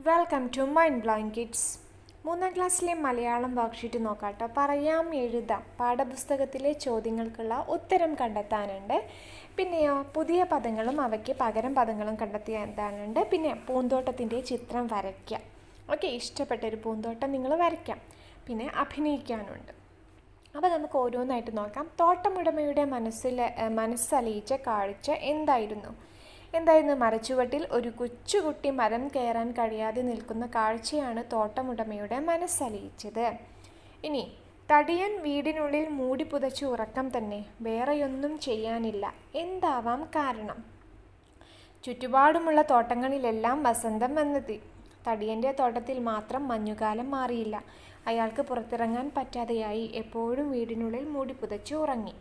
Welcome to Mind Blowing Kids. 3ാം ക്ലാസ്സിലെ Malayalam worksheet നോക്കാട്ടോ. പറയാം എഴുതാം പാഠപുസ്തകത്തിലെ ചോദ്യങ്ങൾക്കുള്ള ഉത്തരം കണ്ടെത്താനുണ്ട്. പിന്നെയോ പുതിയ പദങ്ങളും അവയ്ക്ക് പകരം പദങ്ങളും കണ്ടെത്താനുണ്ട്. പിന്നെ പൂന്തോട്ടത്തിൻ്റെ ചിത്രം വരയ്ക്കാം. ഓക്കെ, ഇഷ്ടപ്പെട്ടൊരു പൂന്തോട്ടം നിങ്ങൾ വരയ്ക്കാം. പിന്നെ അഭിനയിക്കാനുണ്ട്. അപ്പോൾ നമുക്ക് ഓരോന്നായിട്ട് നോക്കാം. തോട്ടമുടമയുടെ മനസ്സലിയിച്ച കാഴ്ച എന്തായിരുന്നു? മരച്ചുവട്ടിൽ ഒരു കൊച്ചുകുട്ടി മരം കയറാൻ കഴിയാതെ നിൽക്കുന്ന കാഴ്ചയാണ് തോട്ടമുടമയുടെ മനസ്സലിയിച്ചത്. ഇനി തടിയൻ വീടിനുള്ളിൽ മൂടി പുതച്ച് ഉറക്കം തന്നെ, വേറെയൊന്നും ചെയ്യാനില്ല. എന്താവാം കാരണം? ചുറ്റുപാടുമുള്ള തോട്ടങ്ങളിലെല്ലാം വസന്തം വന്നെത്തി. തടിയൻ്റെ തോട്ടത്തിൽ മാത്രം മഞ്ഞുകാലം മാറിയില്ല. അയാൾക്ക് പുറത്തിറങ്ങാൻ പറ്റാതെയായി. എപ്പോഴും വീടിനുള്ളിൽ മൂടി പുതച്ച് ഉറങ്ങി.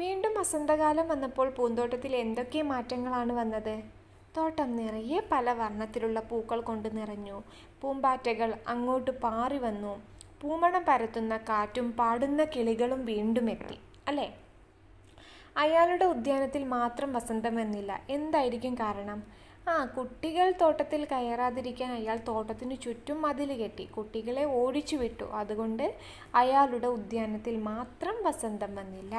വീണ്ടും വസന്തകാലം വന്നപ്പോൾ പൂന്തോട്ടത്തിൽ എന്തൊക്കെ മാറ്റങ്ങളാണ് വന്നത്? തോട്ടം നിറയെ പല വർണ്ണത്തിലുള്ള പൂക്കൾ കൊണ്ട് നിറഞ്ഞു. പൂമ്പാറ്റകൾ അങ്ങോട്ട് പാറി വന്നു. പൂമണം പരത്തുന്ന കാറ്റും പാടുന്ന കിളികളും വീണ്ടും എത്തി, അല്ലേ? അയാളുടെ ഉദ്യാനത്തിൽ മാത്രം വസന്തം വന്നില്ല. എന്തായിരിക്കും കാരണം? കുട്ടികൾ തോട്ടത്തിൽ കയറാതിരിക്കാൻ അയാൾ തോട്ടത്തിനു ചുറ്റും മതിൽ കെട്ടി. കുട്ടികളെ ഓടിച്ചു വിട്ടു. അതുകൊണ്ട് അയാളുടെ ഉദ്യാനത്തിൽ മാത്രം വസന്തം വന്നില്ല.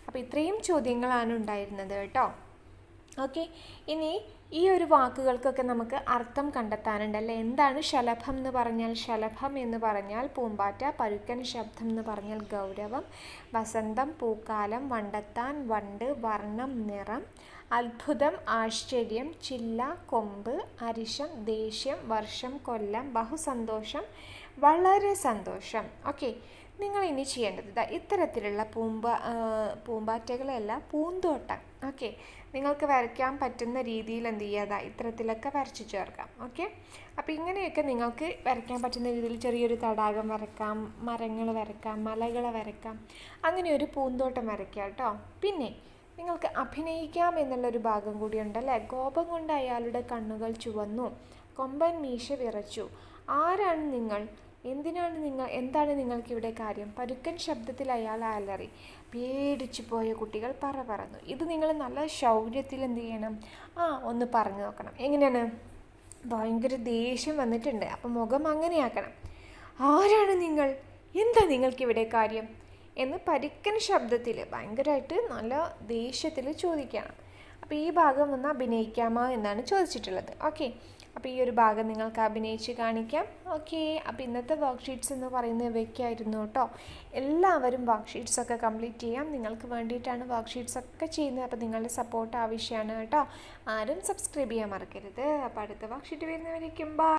അപ്പോൾ ഇത്രയും ചോദ്യങ്ങളാണ് ഉണ്ടായിരുന്നത് കേട്ടോ. ഓക്കെ, ഇനി ഈ ഒരു വാക്കുകൾക്കൊക്കെ നമുക്ക് അർത്ഥം കണ്ടെത്താനുണ്ടല്ലേ. എന്താണ് ശലഭം എന്ന് പറഞ്ഞാൽ? ശലഭം എന്ന് പറഞ്ഞാൽ പൂമ്പാറ്റ. പരുക്കൻ ശബ്ദം എന്ന് പറഞ്ഞാൽ ഗൗരവം. വസന്തം പൂക്കാലം. വണ്ടെത്താൻ വണ്ട്. വർണ്ണം നിറം. അത്ഭുതം ആശ്ചര്യം. ചില്ല കൊമ്പ്. അരിശം ദേഷ്യം. വർഷം കൊല്ലം. ബഹുസന്തോഷം വളരെ സന്തോഷം. ഓക്കെ, നിങ്ങൾ ഇനി ചെയ്യേണ്ടത് ഇത്തരത്തിലുള്ള പൂമ്പാറ്റകളെല്ലാം പൂന്തോട്ടം. ഓക്കെ, നിങ്ങൾക്ക് വരയ്ക്കാൻ പറ്റുന്ന രീതിയിൽ എന്ത് ചെയ്യാതെ ഇത്തരത്തിലൊക്കെ വരച്ചു ചേർക്കാം. ഓക്കെ, അപ്പോൾ ഇങ്ങനെയൊക്കെ നിങ്ങൾക്ക് വരയ്ക്കാൻ പറ്റുന്ന രീതിയിൽ ചെറിയൊരു തടാകം വരക്കാം, മരങ്ങൾ വരക്കാം, മലകൾ വരക്കാം, അങ്ങനെ ഒരു പൂന്തോട്ടം വരയ്ക്കാം കേട്ടോ. പിന്നെ നിങ്ങൾക്ക് അഭിനയിക്കാം എന്നുള്ളൊരു ഭാഗം കൂടി ഉണ്ടല്ലേ. കോപം കൊണ്ട് അയാളുടെ കണ്ണുകൾ ചുവന്നു. കൊമ്പൻ മീശ വിറച്ചു. ആരാണ് നിങ്ങൾ? എന്താണ് നിങ്ങൾക്കിവിടെ കാര്യം? പരുക്കൻ ശബ്ദത്തിൽ അയാൾ അലറി. പേടിച്ചു പോയ കുട്ടികൾ പറന്നു. ഇത് നിങ്ങൾ നല്ല ശൗര്യത്തിൽ എന്ത് ചെയ്യണം? ഒന്ന് പറഞ്ഞു നോക്കണം. എങ്ങനെയാണ്? ഭയങ്കര ദേഷ്യം വന്നിട്ടുണ്ട്, അപ്പം മുഖം അങ്ങനെയാക്കണം. ആരാണ് നിങ്ങൾ? എന്താ നിങ്ങൾക്കിവിടെ കാര്യം എന്ന് പരുക്കൻ ശബ്ദത്തിൽ ഭയങ്കരമായിട്ട് നല്ല ദേഷ്യത്തിൽ ചോദിക്കണം. അപ്പോൾ ഈ ഭാഗം ഒന്ന് അഭിനയിക്കാമോ എന്നാണ് ചോദിച്ചിട്ടുള്ളത്. ഓക്കെ, അപ്പോൾ ഈ ഒരു ഭാഗം നിങ്ങൾക്ക് അഭിനയിച്ച് കാണിക്കാം. ഓക്കെ, അപ്പോൾ ഇന്നത്തെ വർക്ക്ഷീറ്റ്സ് എന്ന് പറയുന്നത് ഇവയ്ക്കായിരുന്നു കേട്ടോ. എല്ലാവരും വർക്ക്ഷീറ്റ്സൊക്കെ കംപ്ലീറ്റ് ചെയ്യാം. നിങ്ങൾക്ക് വേണ്ടിയിട്ടാണ് വർക്ക്ഷീറ്റ്സൊക്കെ ചെയ്യുന്നത്. അപ്പോൾ നിങ്ങളുടെ സപ്പോർട്ട് ആവശ്യമാണ് കേട്ടോ. ആരും സബ്സ്ക്രൈബ് ചെയ്യാൻ മറക്കരുത്. അപ്പോൾ അടുത്ത വർക്ക്ഷീറ്റ് വരുന്നവരേക്കും ബൈ.